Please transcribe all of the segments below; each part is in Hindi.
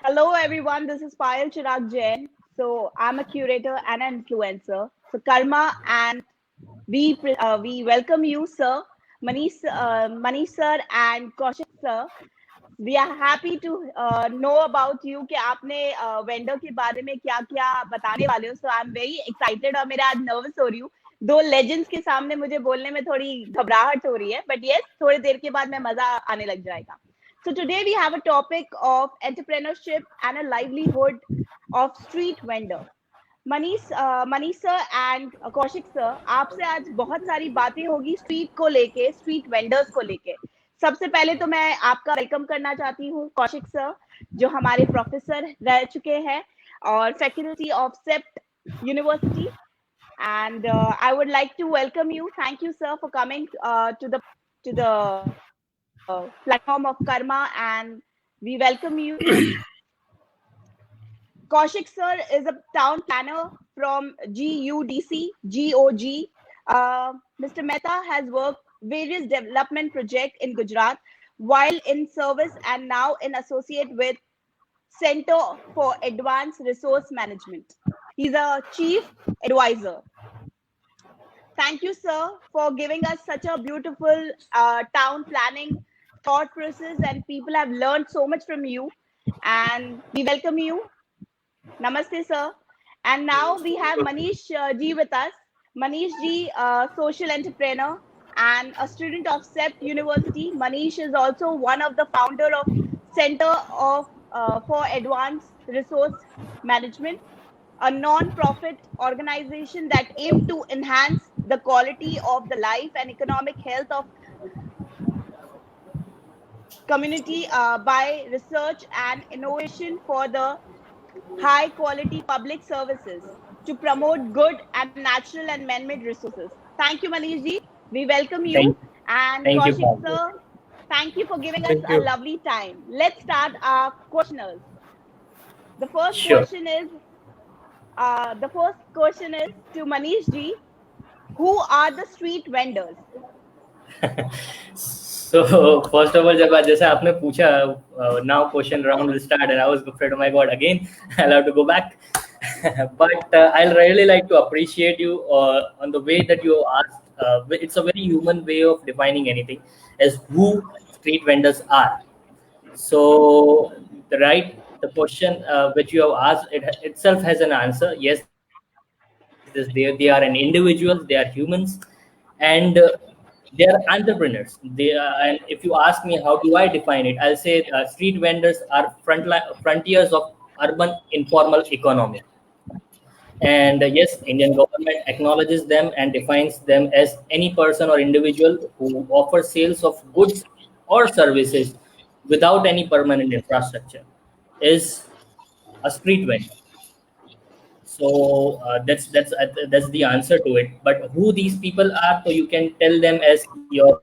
Hello, everyone. This is Payal Chirag Jain. So I'm a curator and an influencer. So Karma, and we welcome you, sir, Manish sir, and Kaushik sir. We are happy to know about you कि आपने वेंडर के बारे में क्या क्या बताने वाले हो. So I'm very excited और मेरा आज नर्वस हो रही हूँ. दो लेजेंड्स के सामने मुझे बोलने में थोड़ी घबराहट हो रही है, बट यस, थोड़ी देर के बाद में मजा आने लग जाएगा. So today we have a topic of entrepreneurship and a livelihood of street vendor. Manish sir and Kaushik sir, आपसे आज बहुत सारी बातें होगी स्ट्रीट को लेके, स्ट्रीट वेंडर्स को लेके. सबसे पहले तो मैं आपका वेलकम करना चाहती हूँ कौशिक सर, जो हमारे प्रोफेसर रह चुके हैं और faculty of CEPT University. And I would like to welcome you. Thank you, sir, for coming to the platform of Karma, and we welcome you. Kaushik sir is a town planner from GUDC, GOG. Mr. Mehta has worked various development projects in Gujarat while in service and now in associate with Center for Advanced Resource Management. He's a chief advisor. Thank you, sir, for giving us such a beautiful town planning thought process, and people have learned so much from you. And we welcome you. Namaste, sir. And now we have Manish ji with us. Manish ji, social entrepreneur and a student of CEPT University. Manish is also one of the founder of Center of for Advanced Resource Management, a non-profit organization that aims to enhance the quality of the life and economic health of community by research and innovation for the high quality public services to promote good and natural and man-made resources. Thank you, Manish ji. We welcome you. Thank, And thank you, Kaushik Pankaj. sir, thank you for giving us Thank a you. lovely time. Let's start our questioners. The first Sure. question is to Manish ji. Who are the street vendors? So first of all, जब जैसे आपने पूछा, now question round will start, and I was afraid, oh my God, again I'll have to go back. But I'll really like to appreciate you on the way that you asked. It's a very human way of defining anything as who street vendors are. So the question which you have asked, it itself has an answer. Yes, they are an individuals, they are humans, and they are entrepreneurs. And if you ask me how do I define it, I'll say street vendors are frontiers of urban informal economy. And yes, Indian government acknowledges them and defines them as any person or individual who offers sales of goods or services without any permanent infrastructure is a street vendor. So that's the answer to it. But who these people are, so you can tell them as your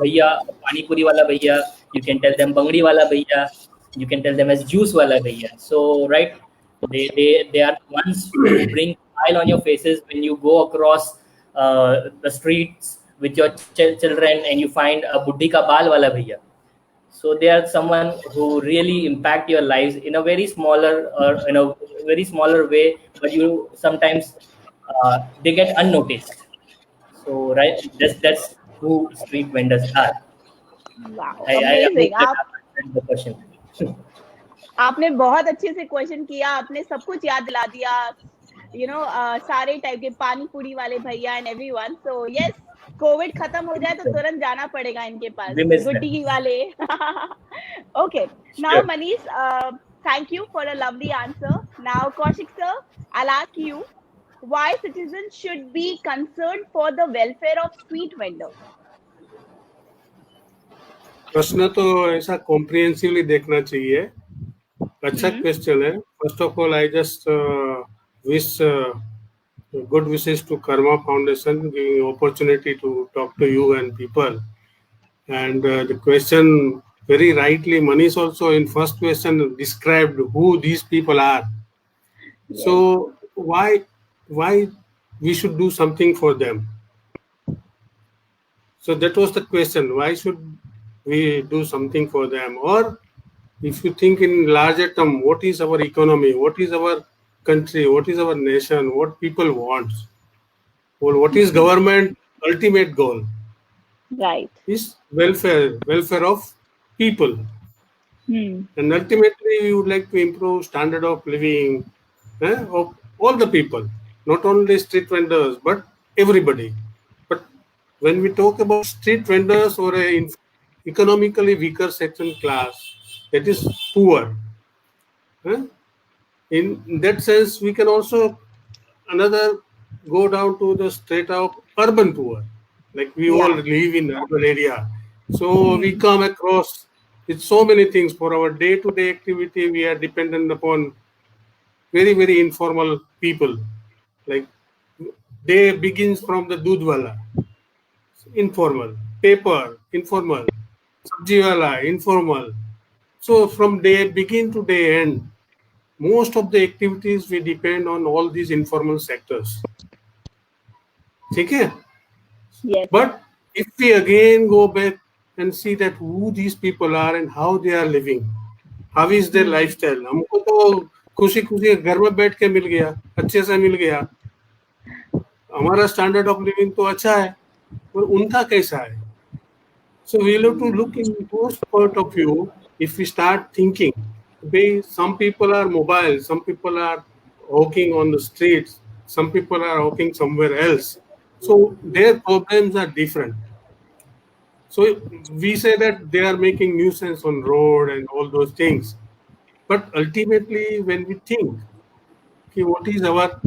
bhaiya, pani puri wala bhaiya. You can tell them bangdi wala bhaiya. You can tell them as juice wala bhaiya. So right, they are the ones who bring smile on your faces when you go across the streets with your children and you find a buddhi ka bal wala bhaiya. So they are someone who really impact your lives in a very smaller or in a very smaller way, but you sometimes they get unnoticed. So right, that's who street vendors are. Wow, I hope amazing. that I've answered the question. आपने बहुत अच्छे से क्वेश्चन किया, आपने सब कुछ याद दिला दिया. सारे टाइप के पानी पूरी वाले भैया and everyone. So yes, Covid खत्म हो जाए तो तुरंत जाना पड़ेगा इनके पास, We miss them. गुड्डी वाले. Okay, now Sure. Manish, thank you for a lovely answer. Now Kaushik sir, I'll ask you, why citizens should be concerned for the welfare of street vendors? प्रश्न तो ऐसा कॉम्प्रिहेंसिवली देखना चाहिए. अच्छा क्वेश्चन है. First of all I just wish good wishes to Karma Foundation giving opportunity to talk to you and people. And the question very rightly, Manish also in first question described who these people are. So why we should do something for them? So that was the question. Why should we do something for them? Or if you think in larger term, what is our economy, what is our country, what is our nation, what people want, or what is government ultimate goal Right. is welfare of people. Hmm. And ultimately, we would like to improve standard of living of all the people, not only street vendors, but everybody. But when we talk about street vendors or a economically weaker section class, that is poor. In that sense, we can also another go down to the straight of urban poor. Like we all Yeah. live in urban area, so we Hmm. come across with so many things for our day-to-day activity. We are dependent upon very informal people. Like day begins from the dudwala, informal, paper, informal, sabjiwala, informal. So from day begin to day end, most of the activities we depend on all these informal sectors. ठीक है? Yes, sir. But if we again go back and see that who these people are and how they are living, how is their Hmm. lifestyle, हमको तो खुशी खुशी घर में बैठ के मिल गया, अच्छे से मिल गया, हमारा स्टैंडर्ड ऑफ लिविंग तो अच्छा है, पर उनका कैसा है? So we'll have to look in those point of view. If we start thinking, some people are mobile, some people are walking on the streets, some people are walking somewhere else. So their problems are different. So we say that they are making nuisance on road and all those things. But ultimately, when we think, okay, what is our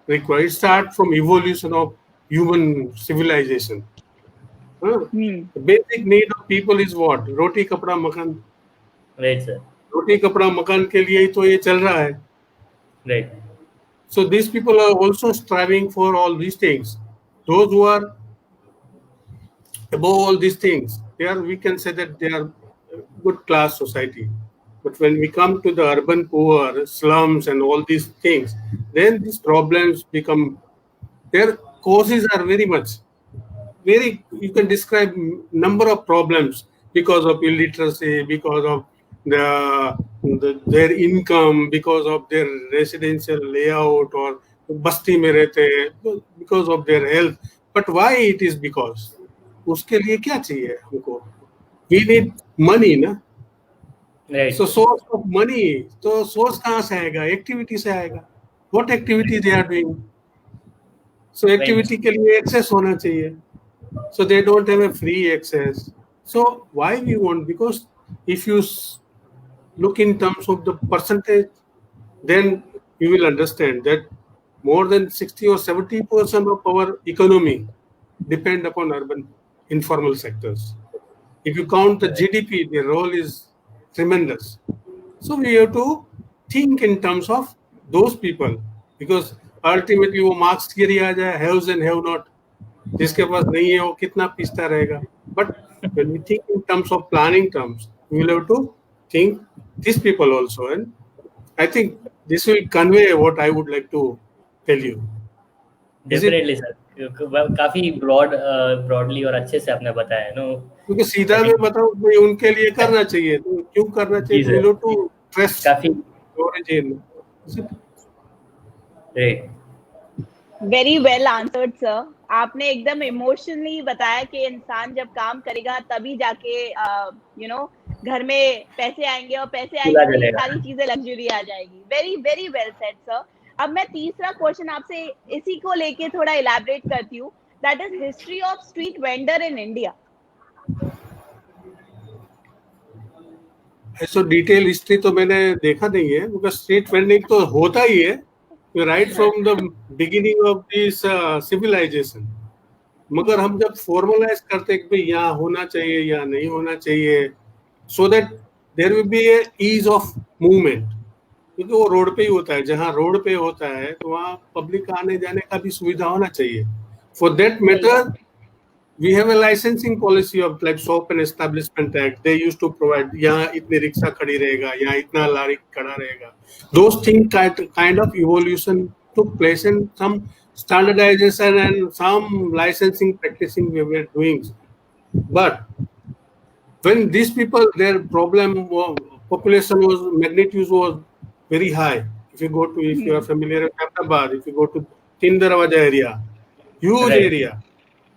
required? Start from evolution of human civilization. Huh? Hmm. The basic need of people is what? Roti, kapda, makan. Right, sir. रोटी कपड़ा मकान के लिए ही तो ये चल रहा है. Right. So these people are also striving for all these things. Those who are above all these things, we can say that they are good class society. But when we come to the urban poor, slums and all these things, then these problems become, their causes are you can describe number of problems because of illiteracy, because of their income, because of their residential layout or basti में रहते हैं, because of their health. But why it is because उसके लिए क्या चाहिए हमको? We need money ना. Right. So source of money, तो source कहाँ से आएगा? Activity से आएगा. What activity they are doing? So activity के लिए access होना चाहिए. So they don't have a free access. So why we want? Because if you look in terms of the percentage, then you will understand that more than 60 or 70% of our economy depend upon urban informal sectors. If you count the GDP, the role is tremendous. So we have to think in terms of those people, because ultimately वो marks theory आ जाए, haves and have not. जिसके पास नहीं है वो कितना पीसता रहेगा. But when we think in terms of planning terms, we will have to think these people also, and I think this will convey what I would like to tell you. Definitely, sir. काफी broadly और अच्छे से आपने बताया, no? क्योंकि सीधा मैं बताऊं तो उनके लिए करना चाहिए, तो क्यों करना चाहिए? We have to stress काफी origin. Great. Very well answered sir. आपने एकदम इमोशनली बताया कि इंसान जब काम करेगा तभी जाके घर में पैसे आएंगे और पैसे आएंगे तो ये सारी चीजें लग्जरी आ जाएगी. Very very well said sir. अब मैं तीसरा क्वेश्चन आपसे इसी को लेके थोड़ा इलैबोरेट करती हूँ. That is history of street vendor in India. ऐसा डिटेल हिस्ट्री तो मैंने देखा नहीं है, क्योंकि स्ट्रीट वेंडिंग तो होता ही है right from the beginning of this civilization. मगर हम जब formalize करते हैं कि भाई यहाँ होना चाहिए या नहीं होना चाहिए, so that there will be a ease of movement, क्योंकि वो रोड पे ही होता है. जहाँ रोड पे होता है तो वहाँ पब्लिक आने जाने का भी सुविधा होना चाहिए. For that matter, we have a licensing policy of like Shop and Establishment Act. They used to provide, यहाँ इतनी रिक्शा खड़ी रहेगा, यहाँ इतना लारी खड़ा रहेगा. Those things kind of evolution took place, and some standardization and some licensing practicing we were doing. But when these people, their problem population magnitude was very high. If you go to, if you are familiar with Ahmedabad, if you go to Tin Darwaja area, huge Right. area.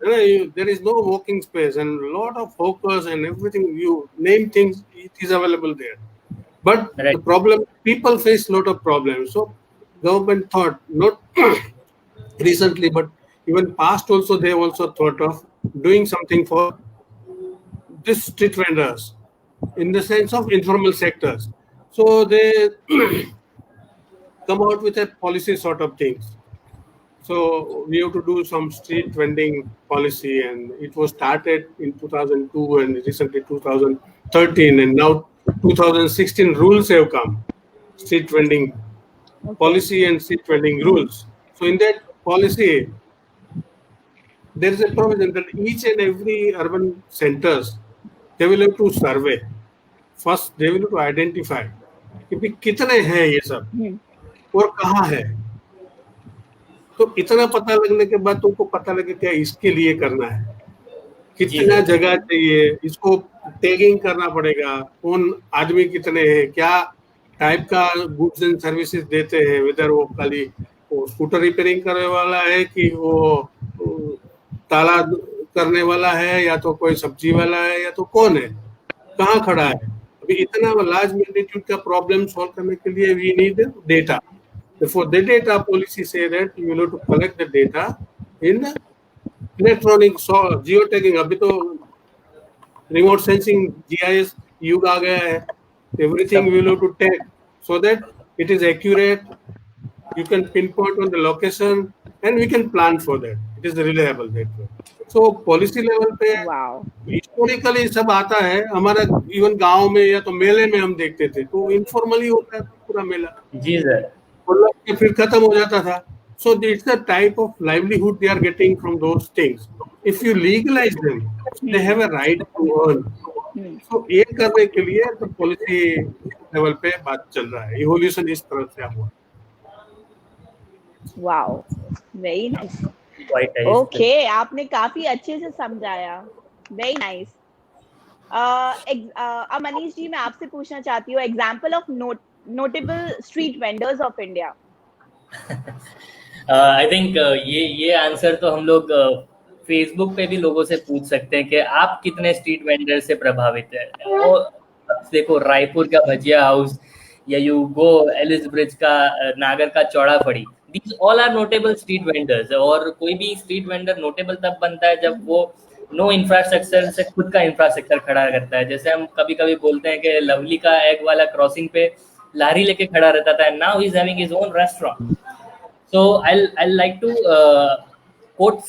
There is no walking space and a lot of hawkers and everything. You name things, it is available there. But Right. the problem, people face a lot of problems. So government thought, not recently, but even past also, they also thought of doing something for this street vendors in the sense of informal sectors. So they come out with a policy sort of things. So we have to do some street vending policy, and it was started in 2002 and recently 2013, and now 2016 rules have come, street vending policy and street vending rules. So in that policy, there is a provision that each and every urban centers, they will have to survey. First, they will have to identify कि भी कितने हैं ये सब और कहाँ है. तो इतना पता लगने के बाद तुमको पता लगे क्या इसके लिए करना है, कितना जगह चाहिए, इसको टैगिंग करना पड़ेगा, कौन आदमी कितने हैं, क्या टाइप का गुड्स एंड सर्विसेज देते हैं, वेदर वो खाली वो स्कूटर रिपेयरिंग करने वाला है कि वो ताला करने वाला है या तो कोई सब्जी वाला है या तो कौन है, कहाँ खड़ा है. अभी इतना लार्ज मैग्नीट्यूड का प्रॉब्लम सॉल्व करने के लिए we need data. For the data policy say that you will have to collect the data in electronic geotagging. अभी तो remote sensing GIS युग आ गया है. Everything we will have to tag so that it is accurate. You can pinpoint on the location and we can plan for that. It is reliable that way. So policy level पे historically सब आता है. हमारा even गांव में या तो मेले में हम देखते थे, तो informally होता है पूरा मेला. जी सर. फिर खत्म हो जाता था. So it's the type of livelihood they are getting from those things. If you legalize them, they have a right to earn. So ये करने के लिए तो policy level पे बात चल रहा है. Evolution इस तरह से हुआ. Wow, very nice. Okay, आपने काफी अच्छे से समझाया. Very nice. अब मनीष जी, मैं आपसे पूछना चाहती हूँ example of notable street vendors of India. I think ये आंसर तो हम लोग फेसबुक पे भी लोगों से पूछ सकते हैं कि आप कितने स्ट्रीट वेंडर से प्रभावित हैं. और देखो रायपुर का भजिया हाउस या यू गो एलिस ब्रिज का नागर का चौड़ा फड़ी, these all are notable street vendors. और कोई भी स्ट्रीट वेंडर नोटेबल तब बनता है जब वो नो इंफ्रास्ट्रक्चर से खुद का इंफ्रास्ट्रक्चर खड़ा करता है. जैसे हम कभी कभी बोलते हैं कि लवली का एग वाला क्रॉसिंग पे लारी लेके खड़ा रहता था, and now he is having his own restaurant. So I'll like to quote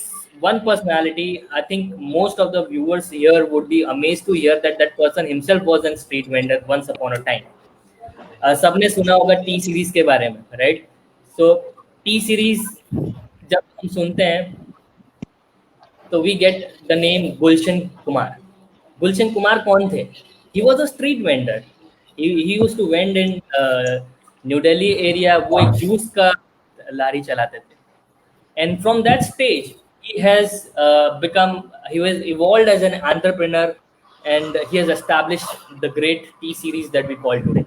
one personality. I think most of the viewers here would be amazed to hear that that person himself was a street vendor once upon a time. सबने सुना होगा टी सीरीज के बारे में, राइट? सो टी सीरीज जब हम सुनते हैं तो we get the name Gulshan Kumar. Gulshan Kumar कौन थे? He was a street vendor. He used to vend in New Delhi area. वो एक जूस का लारी चलाते थे. And from that stage, he has evolved as an entrepreneur, and he has established the great T series that we call today.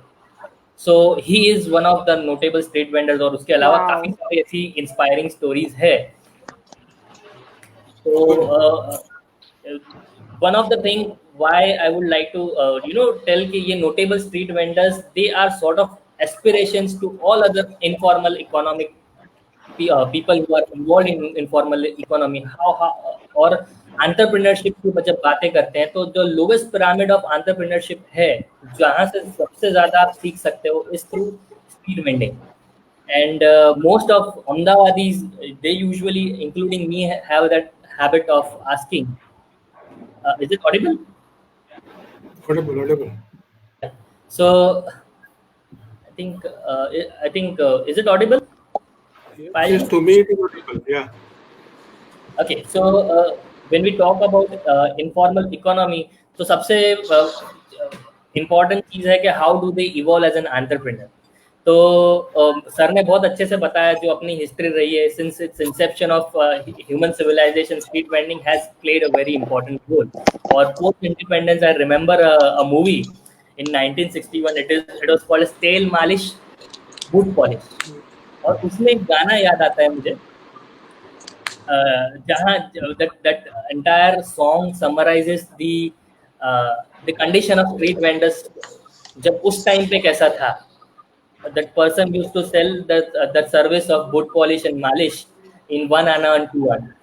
So he is one of the notable street vendors. और उसके अलावा काफी सारी ऐसी inspiring stories है. So one of the thing why I would like to tell कि ये notable street vendors, they are sort of aspirations to all other informal economic people who are involved in informal economy. और entrepreneurship की जब बातें करते हैं तो जो lowest pyramid of entrepreneurship है, जहाँ से सबसे ज़्यादा आप सीख सकते हो, is through street vending. And most of Ahmedabadis, they usually, including me, have that habit of asking, is it audible? Audible. So I think is it audible? Yes, to me it is audible. Yeah. Okay, so when we talk about informal economy, तो सबसे important चीज है कि how do they evolve as an entrepreneur. तो सर ने बहुत अच्छे से बताया जो अपनी हिस्ट्री रही है. Since its inception of human civilization, street vending has played a very important role. और post independence, I remember a movie In 1961, it was called as Tail Malish Boot Polish. और उसमें एक गाना याद आता है मुझे, जहाँ that entire song summarizes the condition of street vendors जब उस टाइम पे कैसा था. That person used to sell that service of boot polish and malish in 1 आना and 2 आना.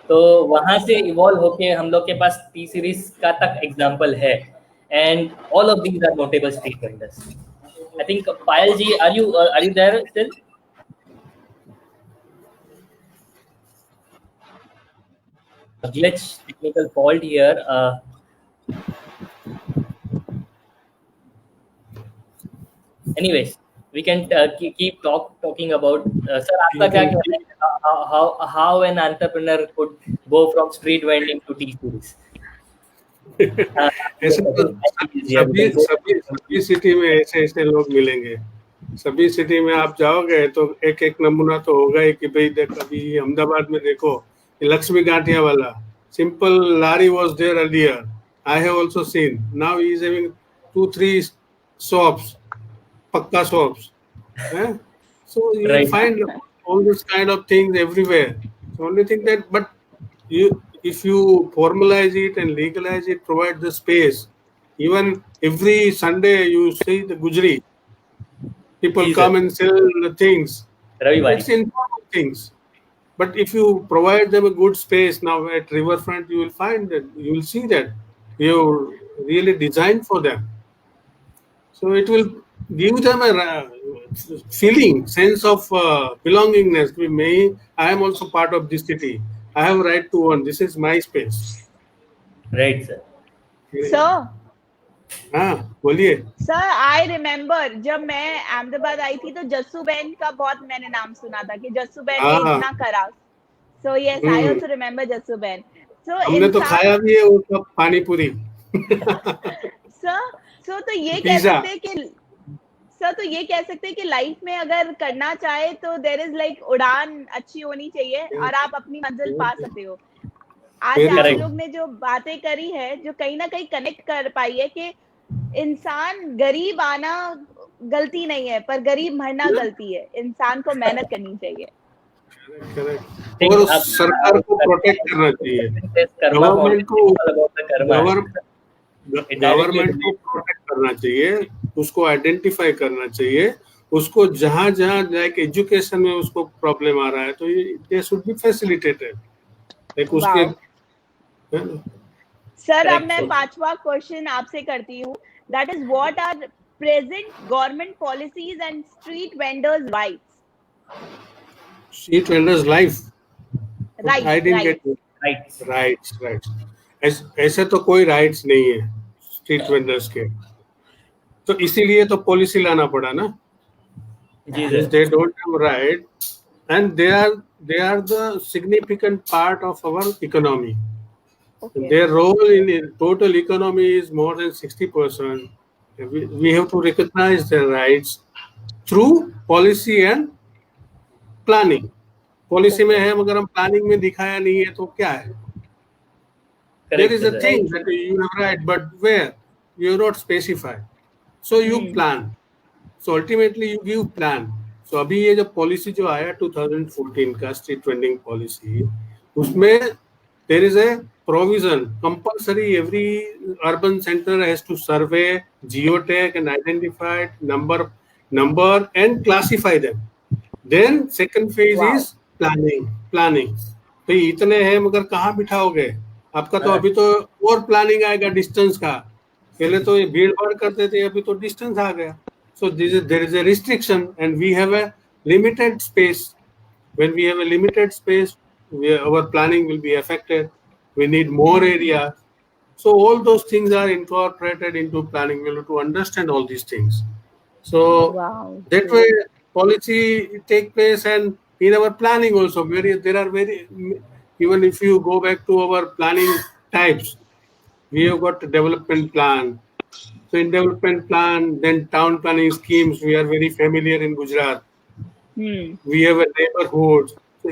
तो वहाँ से इवॉल्व होके हम लोग के पास टी सीरीज का तक एग्जाम्पल है, and all of these are notable street vendors. I think Payal ji, are you there still? Glitch, technical fault here. Anyways, we can keep talking about sir, आपका क्या कहना है, how an entrepreneur could go from street vending to tea series? ऐसे तो सभी सिटी में ऐसे लोग मिलेंगे. सभी सिटी में आप जाओगे तो एक एक नमूना तो होगा ही कि भाई देख, अभी अहमदाबाद में देखो लक्ष्मी गांठिया वाला, सिंपल लारी was there earlier. I have also seen. Now he is having 2-3 shops, pakka shops. So you will find all this kind of things everywhere. The only thing that, but if you formalize it and legalize it, provide the space. Even every Sunday you see the Gujri people come and sell the things. It's informal things. But if you provide them a good space now at riverfront, you will find that, you will see that you really designed for them. So it will give them a feeling, sense of belongingness. I am also part of this city. I have right to own. This is my space. Right, sir. Sir. हाँ, बोलिए. Sir, I remember जब मैं अहमदाबाद आई थी तो जस्सू बहन का बहुत मैंने नाम सुना था कि जस्सू बहन ने इतना करा. So yes, I also remember Jassu बहन. So हमने तो खाया भी है वो पानी पूरी. So तो ये कह सकते हैं कि सर, तो ये कह सकते हैं कि लाइफ में अगर करना चाहे तो देयर इज लाइक उड़ान अच्छी होनी चाहिए और आप अपनी मंजिल पा सकते हो. आज आप लोग ने जो बातें करी है, जो कहीं ना कहीं कनेक्ट कर पाई है कि इंसान गरीब आना गलती नहीं है, पर गरीब मरना गलती है. इंसान को मेहनत करनी चाहिए. और सरकार को प्रोटेक्ट करना चाहिए. गवर्नमेंट को प्रोटेक्ट करना चाहिए, उसको आइडेंटिफाई करना चाहिए, उसको जहाँ लाइक एजुकेशन में उसको प्रॉब्लम आ रहा है तो ये शुड बी फैसिलिटेटेड. लाइक उसके सर, अब मैं 5वां क्वेश्चन आपसे करती हूँ. That is what are present government policies and street vendors rights. Street vendors life rights. ऐसे तो कोई राइट्स नहीं है स्ट्रीट वेंडर्स के, तो इसीलिए तो पॉलिसी लाना पड़ा ना. They don't have right, and they are the significant part of our economy. Okay. Their role in the total economy is more than 60%. We have to recognize their rights through policy and planning. Policy में है मगर हम planning में दिखाया नहीं है तो क्या है? There is a thing that you have right, but where you not specify. So you plan. So ultimately you give plan. So अभी ये जो policy जो आया 2014 का street vending policy, उसमें there is a provision compulsory every urban center has to survey, geotag and identify number and classify them. Then second phase is planning. तो इतने हैं मगर कहाँ बिठाओगे? आपका तो अभी तो और प्लानिंग आएगा डिस्टेंस का. पहले तो ये भीड़ भाड़ करते थे, अभी तो डिस्टेंस आ गया. So there is a restriction and we have a limited space. When we have a limited space, our planning will be affected. We need more area. So all those things are incorporated into planning. We have to understand all these things. So that way policy take place, and in our planning also even if you go back to our planning types, we have got a development plan. So in development plan, then town planning schemes, we are very familiar in Gujarat. We have a neighborhood. So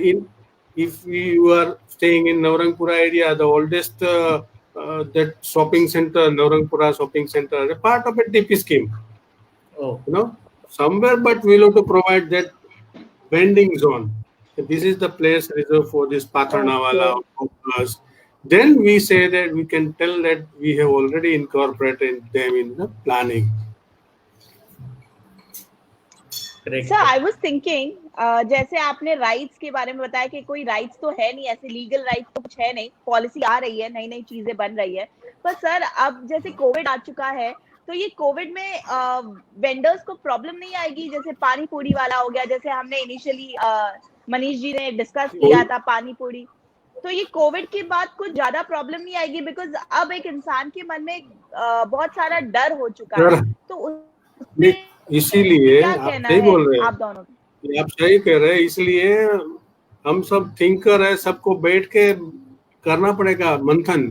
if you are staying in Navrangpura area, the oldest that shopping center, Naurangpura shopping center, a part of a DP scheme. Oh, Somewhere, but we'll have to provide that vending zone. This is the place reserved for this Patharnawala or then we say that we can tell that we have already incorporated them in the planning. correct. Sir I was thinking जैसे आपने राइट्स के बारे में बताया कि कोई राइट्स तो है नहीं, ऐसे लीगल राइट्स तो कुछ है नहीं, पॉलिसी आ रही है, नई नई चीजें बन रही है, पर सर अब जैसे कोविड आ चुका है तो ये कोविड में वेंडर्स को प्रॉब्लम नहीं आएगी? जैसे पानी पूरी वाला हो गया, जैसे हमने इनिशियली मनीष जी ने डिस्कस किया था पानी पूरी, तो ये कोविड के बाद कुछ ज्यादा प्रॉब्लम नहीं आएगी? बिकॉज अब एक इंसान के मन में बहुत सारा डर हो चुका है, तो उसमें इसीलिए क्या आप कहना सही है बोल रहे हैं, आप दोनों? आप सही कह रहे हैं। इसलिए हम सब थिंकर है, सबको बैठ के करना पड़ेगा मंथन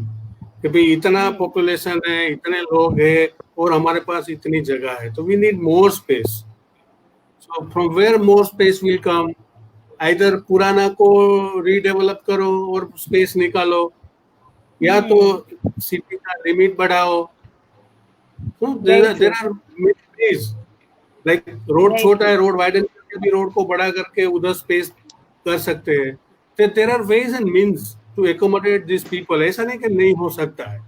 कि भाई इतना पॉपुलेशन है, इतने लोग हैं और हमारे पास इतनी जगह है, तो we need more space. So from where more space will come, either पुराना को रीडेवलप करो और स्पेस निकालो, या तो सिटी का लिमिट बढ़ाओ। So there are many ways. Like road छोटा है, रोड वाइडन करके भी रोड को बड़ा करके उधर स्पेस कर सकते हैं। तो there are ways and means to accommodate these people. ऐसा नहीं कि नहीं हो सकता है।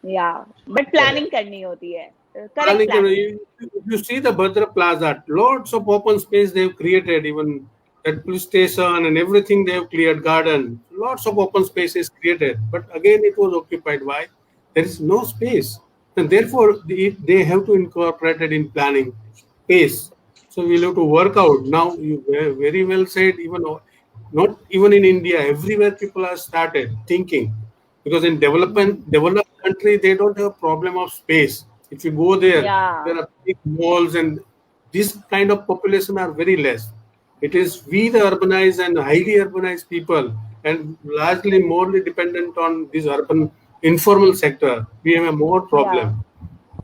Yeah, but planning करनी होती है। Planning Correct planning. you see the Bhadra Plaza, lots of open space they have created, even that police station and everything they have cleared, garden, lots of open spaces created. But again, it was occupied. Why? There is no space. And therefore, they have to incorporate it in planning space. So we'll have to work out. Now, you very well said, even not even in India, everywhere people are started thinking. Because in developed country, they don't have a problem of space. If you go there, there are big malls and this kind of population are very less. It is we the urbanized and highly urbanized people and largely morely dependent on this urban informal sector. We have a more problem.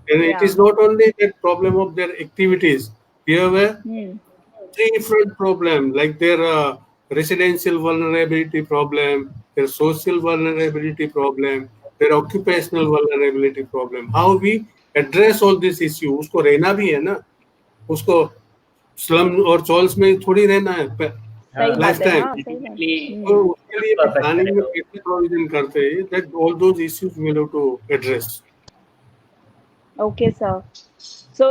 And it is not only that problem of their activities. We have a three different problem, like their residential vulnerability problem, their social vulnerability problem, their occupational vulnerability problem. How we address all this issue? उसको रहना भी है ना, उसको स्लम और चॉल्स में थोड़ी रहना है लाइफ टाइम, तो उसके लिए प्लानिंग में कितने प्रोविजन करते हैं, that all those issues we have to address. Okay, sir. So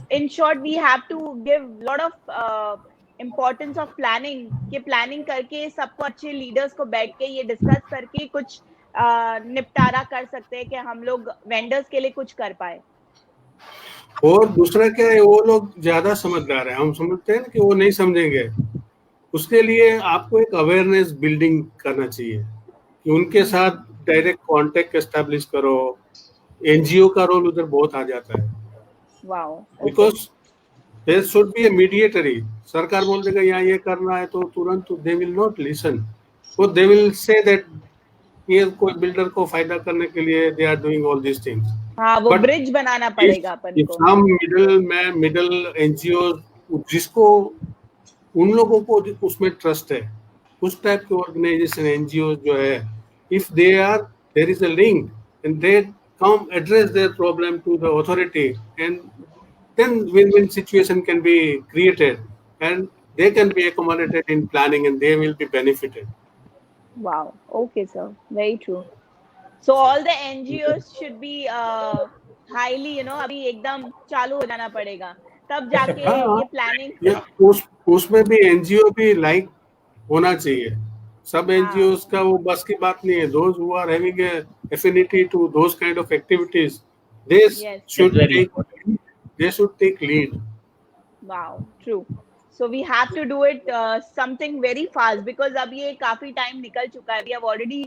in short, we have to give lot of importance of planning. कि प्लानिंग करके सबको अच्छे लीडर्स को बैठ के ये डिस्कस करके कुछ निपटारा कर सकते हैं कि हम लोग वेंडर्स के लिए कुछ कर पाए। और दूसरा क्या है, वो लोग ज्यादा समझदार है, हम समझते हैं कि वो नहीं समझेंगे। उसके लिए आपको एक अवेयरनेस बिल्डिंग करना चाहिए कि उनके साथ डायरेक्ट कांटेक्ट एस्टैब्लिश करो। एनजीओ का रोल उधर बहुत आ जाता है। Wow, because there should be a mediatory. सरकार बोल देगा यहाँ ये करना है तो तुरंत दे विल नॉट लिसन, वो दे विल से दैट ये कोई बिल्डर को फायदा करने के लिए they are doing all this things. हाँ, वो ब्रिज बनाना पड़ेगा अपन को। हम मिडिल एनजीओ जिसको उन लोगों को उसमें ट्रस्ट है, उस टाइप के ऑर्गेनाइजेशन एनजीओ जो है, if they are there is a link and they come address their problem to the authority and then win-win situation can be created and they can be accommodated in planning and they will be benefited. Wow, okay sir, very true. So all the NGOs should be highly, अभी एकदम चालू हो जाना पड़ेगा, तब जाके ये प्लानिंग। उसमें भी एनजीओ भी लाइक होना चाहिए। सब एनजीओस का वो बस की बात नहीं है। Those who are having a affinity to those kind of activities, they should take lead. Wow, true. So we have to do it something very fast because अब ये काफी टाइम निकल चुका है। We have already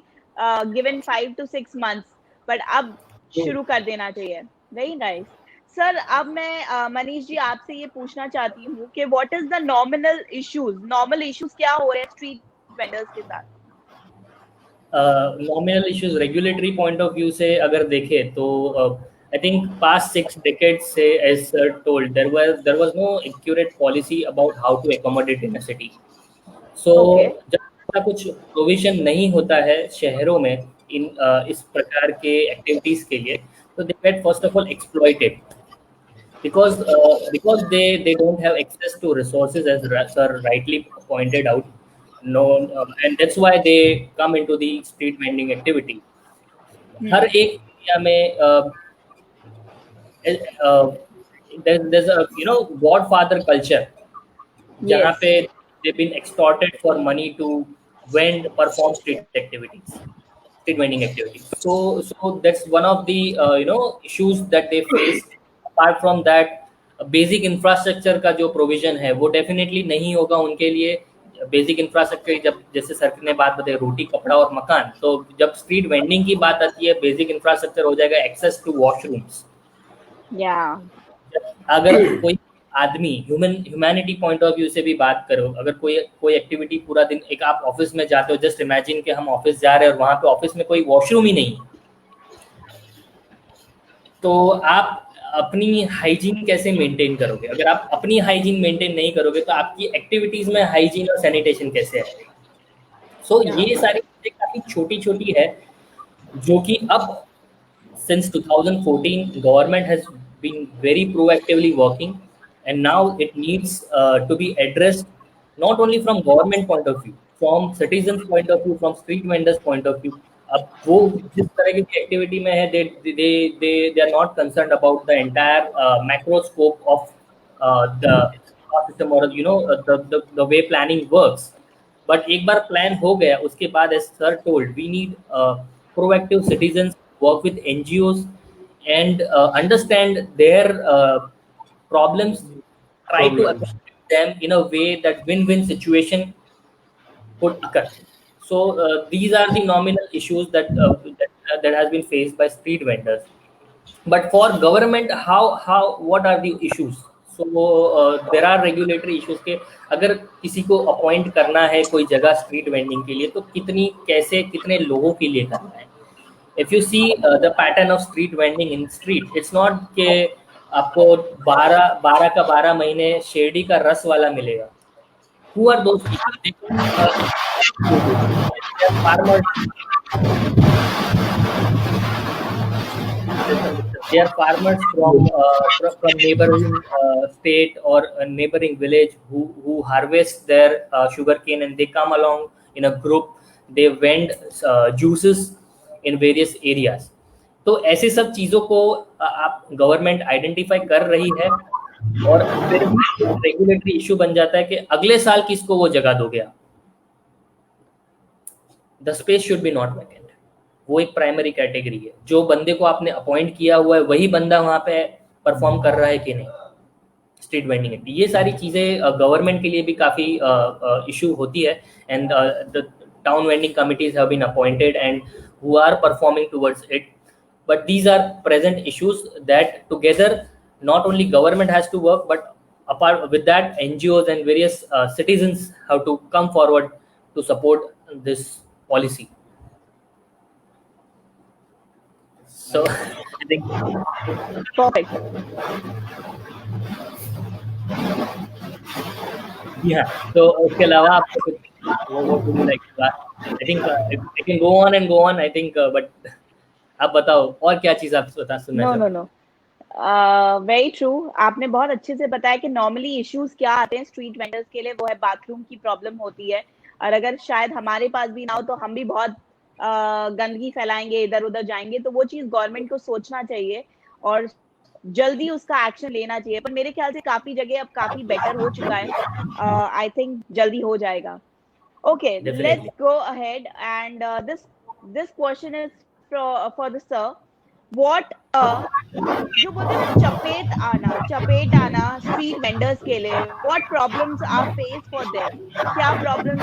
given 5 to 6 months, but अब शुरू कर देना चाहिए। Very nice. सर, अब मैं मनीष जी आपसे ये पूछना चाहती हूँ कि what is the normal issues क्या हो रहे हैं स्ट्रीट वेंडर्स के साथ? Nominal issues regulatory point of view से अगर देखें तो I think past 6 decades say, as told, there was no accurate policy about how to accommodate in a city. So जब कुछ provision नहीं होता है शहरों में, इन इस प्रकार के एक्टिविटीज के लिए, तो they get first of all exploited because they don't have access to resources, as sir rightly pointed out. No, and that's why they come into the street vending activity. हर एक एरिया में there's a godfather culture जहाँ पे they've been extorted for money to perform street vending activities. So that's one of the issues that they face. Apart from that, basic infrastructure का जो प्रोविजन है वो डेफिनेटली नहीं होगा उनके लिए. बेसिक इंफ्रास्ट्रक्चर, जब जैसे सर ने बात बताई रोटी कपड़ा और मकान, तो जब स्ट्रीट वेंडिंग की बात आती है बेसिक इंफ्रास्ट्रक्चर हो जाएगा एक्सेस टू वॉशरूम्स. अगर कोई आदमी ह्यूमैनिटी पॉइंट ऑफ व्यू से भी बात करो, अगर कोई एक्टिविटी पूरा दिन, एक आप ऑफिस में जाते हो, जस्ट इमेजिन कि हम ऑफिस जा रहे हैं और वहां पे ऑफिस में कोई वॉशरूम ही नहीं, तो आप अपनी हाइजीन कैसे मेंटेन करोगे? अगर आप अपनी हाइजीन मेंटेन नहीं करोगे तो आपकी एक्टिविटीज में हाइजीन और सैनिटेशन कैसे आएगी? सो ये सारी चीजें काफी छोटी छोटी है जो कि अब since 2014 government has been very proactively working, and now it needs to be addressed not only from government point of view, from citizens point of view, from street vendors point of view. अब वो जिस तरह की एक्टिविटी में है, they are not concerned about the entire macro scope of the system or the way planning works. But एक बार plan हो गया, उसके बाद as sir told, we need proactive citizens, work with NGOs and understand their problems, try to accommodate them in a way that win-win situation could occur. So these are the nominal issues that has been faced by street vendors. But for government, what are the issues? So there are regulatory issues के अगर किसी को अपॉइंट करना है कोई जगह स्ट्रीट वेंडिंग के लिए, तो कितने लोगों के लिए करना है. If you see the pattern of street vending in street, it's not कि आपको 12 का 12 महीने शेरडी का रस वाला मिलेगा. Who are those people? They are farmers. They are farmers from neighboring state or a neighboring village who harvest their sugarcane, and they come along in a group. They vend juices in various areas. तो ऐसे सब चीजों को आप गवर्नमेंट आइडेंटिफाई कर रही है, और फिर रेगुलेटरी इशू बन जाता है कि अगले साल किसको वो जगह दोगे आप. The space should be not vacant. वो एक प्राइमरी कैटेगरी है. जो बंदे को आपने अपॉइंट किया हुआ है वही बंदा वहां पे परफॉर्म कर रहा है कि नहीं स्ट्रीट वेंडिंग. ये सारी चीजें गवर्नमेंट के लिए भी काफी इशू होती है. And the town vending committees have been appointed and who are performing towards it. But these are present issues that together not only government has to work, but apart with that NGOs and various citizens have to come forward to support this policy. So I think perfect. Yeah. So उसके अलावा आपको what would you like to ask? I think I can go on and go on. I think, but आप बताओ और क्या चीज आप सुनना. No. Very true. आपने बहुत अच्छे से बताया कि नॉर्मली इश्यूज क्या आते हैं स्ट्रीट वेंडर्स के लिए. वो है बाथरूम की प्रॉब्लम होती है, और अगर शायद हमारे पास भी ना हो तो हम भी बहुत गंदगी फैलाएंगे, इधर उधर जाएंगे. तो वो चीज गवर्नमेंट को सोचना चाहिए और जल्दी उसका एक्शन लेना चाहिए. पर मेरे ख्याल से काफी जगह अब काफी बेटर हो चुका है. आई थिंक जल्दी हो जाएगा. Okay, definitely. Let's go ahead, and this question is for the sir. What जो बोलते हैं चपेट आना street vendors के लिए, what problems are faced for them? क्या problems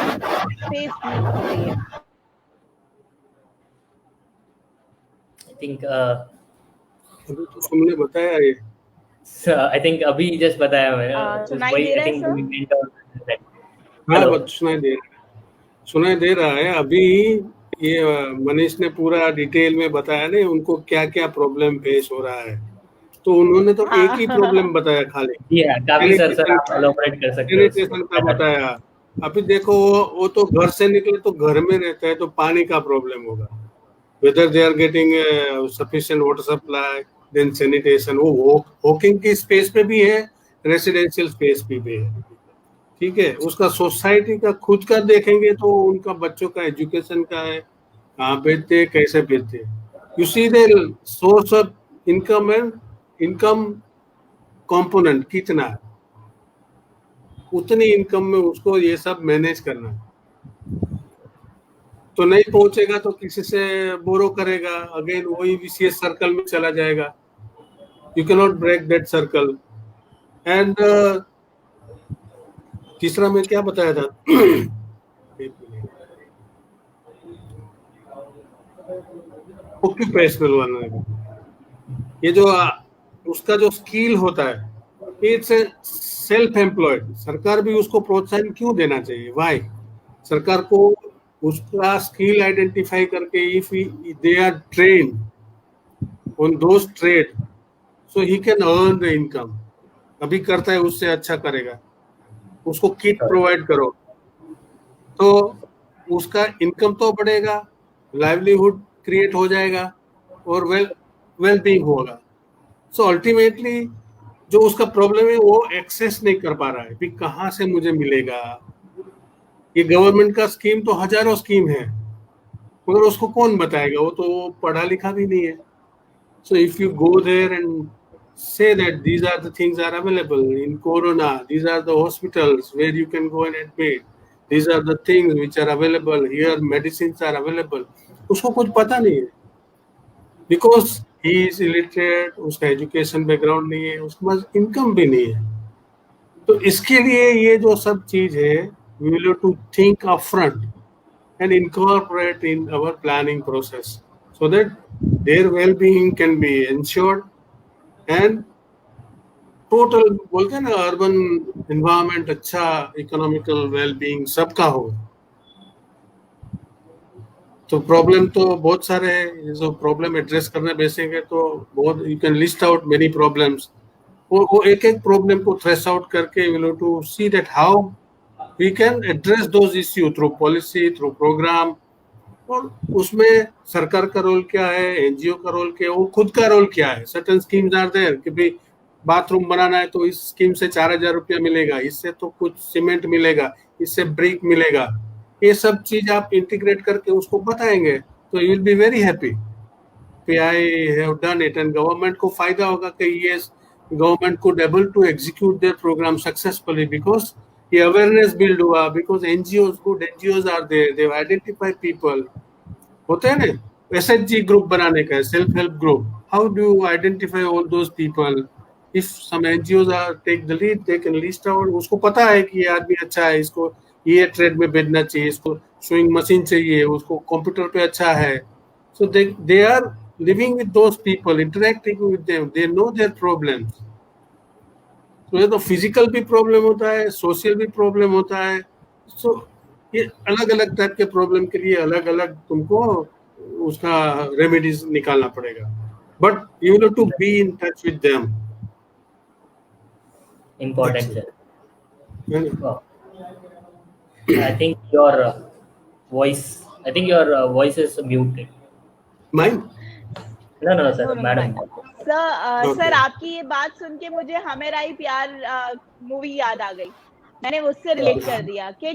face होती है? I think अभी तो तुमने बताया ये. I think अभी just बताया मैंने. सुनाई दे रहा है सर? सुनाई दे रहा है. अभी ये मनीष ने पूरा डिटेल में बताया नहीं उनको क्या क्या प्रॉब्लम फेस हो रहा है. तो उन्होंने तो एक ही प्रॉब्लम बताया खाली. काफी सर आप एलैबोरेट कर सकते हैं. सैनिटेशन का बताया. अभी देखो वो तो घर से निकले तो घर में रहता है तो पानी का प्रॉब्लम होगा. whether they are getting sufficient water supply, then sanitation. वो हॉकिंग की स्पेस पे भी है, रेसिडेंशियल स्पेस पे भी है, ठीक है। उसका सोसाइटी का खुद का देखेंगे तो उनका बच्चों का एजुकेशन का है, कहाँ भेजते हैं, कैसे भेजते हैं। You see the source of income and income component कितना है, उतनी इनकम में उसको ये सब मैनेज करना है। तो नहीं पहुंचेगा तो किसी से बोरो करेगा, अगेन वही विशियस सर्कल में चला जाएगा। You can not break that circle. And तीसरा मैं क्या बताया था ऑक्यूपेशनल वन, ये जो उसका जो स्किल होता है, इट्स सेल्फ एम्प्लॉयड। सरकार भी उसको प्रोत्साहन क्यों देना चाहिए? व्हाई? सरकार को उसका स्किल आइडेंटिफाई करके if they are trained on those trade, so he can earn the income. अभी करता है, उससे अच्छा करेगा। उसको किट प्रोवाइड करो तो उसका इनकम तो बढ़ेगा, लाइवलीहुड क्रिएट हो जाएगा और वेल बीइंग होगा। सो अल्टीमेटली जो उसका प्रॉब्लम है वो एक्सेस नहीं कर पा रहा है, भी कहाँ से मुझे मिलेगा। ये गवर्नमेंट का स्कीम तो हजारों स्कीम है, मगर उसको कौन बताएगा? वो तो पढ़ा लिखा भी नहीं है। So if you go there and say that these are the things are available in corona, these are the hospitals where you can go and admit, these are the things which are available here, medicines are available, उसको कुछ पता नहीं है, because he is illiterate, उसका एजुकेशन बैकग्राउंड नहीं है, उसके पास इनकम भी नहीं है। तो इसके लिए ये जो सब चीज है, we will have to think upfront and incorporate in our planning process so that their well-being can be ensured and total बोलते हैं ना, अर्बन एनवायरनमेंट अच्छा, इकोनॉमिकल वेलबीइंग सबका हो। तो प्रॉब्लम तो बहुत सारे हैं, जो प्रॉब्लम एड्रेस करने बैसेंगे तो बहुत, you can list out many problems. वो एक एक प्रॉब्लम को थ्रेश आउट करके we will to see that how we can address those issue through policy, through program. और उसमें सरकार का रोल क्या है, एनजीओ का रोल क्या है, वो खुद का रोल क्या है। सर्टेन स्कीम्स आर देयर कि भाई बाथरूम बनाना है तो इस स्कीम से 4000 रुपया मिलेगा, इससे तो कुछ सीमेंट मिलेगा, इससे ब्रिक मिलेगा। ये सब चीज आप इंटीग्रेट करके उसको बताएंगे तो you will be very happy कि I have done it. And government को फायदा होगा कि ये government could able to execute their programme successfully because ये अवेयरनेस बिल्ड हुआ, because NGOs, good NGOs are there, they identify people. होते हैं ना एसएचजी ग्रुप बनाने का, self help group, how do you identify all those people? If some NGOs are take the lead, they can list out. उसको पता है कि ये आदमी अच्छा है, इसको ये ट्रेड में भेजना चाहिए, इसको स्विंग मशीन चाहिए, उसको कंप्यूटर पे अच्छा है। So they are living with those people, interacting with them, they know their problems. तो ये तो फिजिकल भी प्रॉब्लम होता है, सोशल भी प्रॉब्लम होता है। सो ये अलग अलग टाइप के प्रॉब्लम के लिए अलग अलग तुमको उसका रेमेडीज निकालना पड़ेगा, but you will to be in touch with them. Important, sir. Wow. I think your voice is muted. Mine? No, sir, madam. Sir आपकी ये बात सुन के मुझे हमें राई प्यार मूवी याद आ गई। मैंने उससे रिलेट कर दिया कि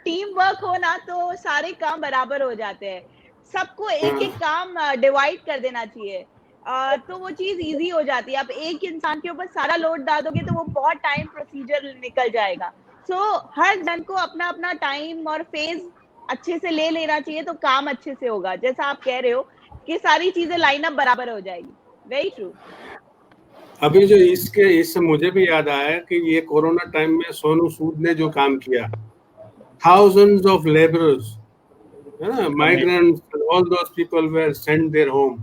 टीम वर्क हो ना तो सारे काम बराबर हो जाते हैं। सबको एक एक काम डिवाइड कर देना चाहिए, तो वो चीज इजी हो जाती है। आप एक इंसान के ऊपर सारा लोड डाल दोगे तो वो बहुत टाइम प्रोसीजर निकल जाएगा। सो हर जन को अपना अपना टाइम और फेज अच्छे से ले लेना चाहिए तो काम अच्छे से होगा। जैसा आप कह रहे हो कि सारी चीजें लाइन अप बराबर हो जाएगी। Very true. अभी जो इससे मुझे भी याद आया कि ये कोरोना टाइम में सोनू सूद ने जो काम किया, thousands of laborers, migrants, all those people were sent their home.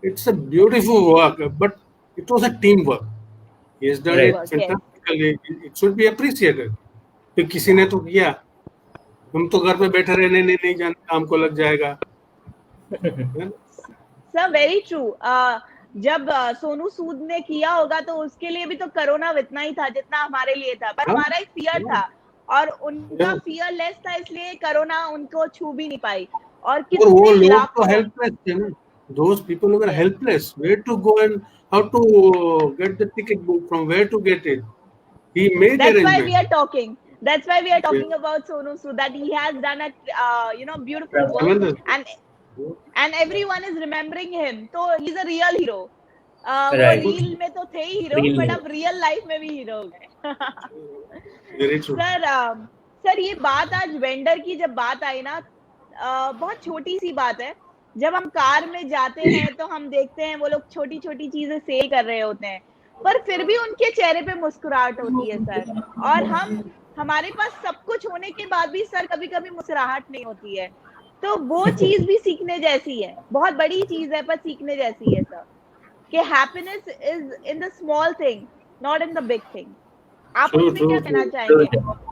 It's a beautiful work, but it was a teamwork. He has done it fantastically. It should be appreciated. कि किसी ने तो किया, हम तो घर पे बैठे रहने नहीं जाने, काम को लग जाएगा। Sir very true. जब सोनू सूद ने किया होगा तो उसके लिए भी तो कोरोना इतना ही था जितना हमारे लिए था, पर हमारा एक फियर था और उनका फियर लेस था, इसलिए कोरोना उनको छू भी नहीं पाई। और और वो कितने लोग तो लाखों हेल्पलेस थे ना, those people were Yes. helpless, where to go and how to get the ticket book, from where to get it. He made That's why we arrangement. are talking. That's why we are Yeah. talking about Sonu Sood, that he has done a beautiful work, Tremendous. and everyone is remembering him. So he's a real hero. वो Right. रील में तो थे ही हीरो, Real बट hero. अब रियल लाइफ में भी हीरो हो गए. Very true. सर ये बात आज वेंडर की जब बात आई ना, बहुत छोटी सी बात है. जब हम कार में जाते हैं तो हम देखते हैं वो लोग छोटी छोटी चीजें सेल कर रहे होते हैं, पर फिर भी उनके चेहरे पे मुस्कुराहट होती है सर. और हमारे पास सब कुछ होने के बाद भी सर कभी कभी मुस्कुराहट नहीं होती है. तो वो चीज भी सीखने जैसी है, बहुत बड़ी चीज है पर सीखने जैसी है सर, कि happiness is in the small thing, not in the big thing. आप True, उसमें true, क्या true. कहना चाहेंगे?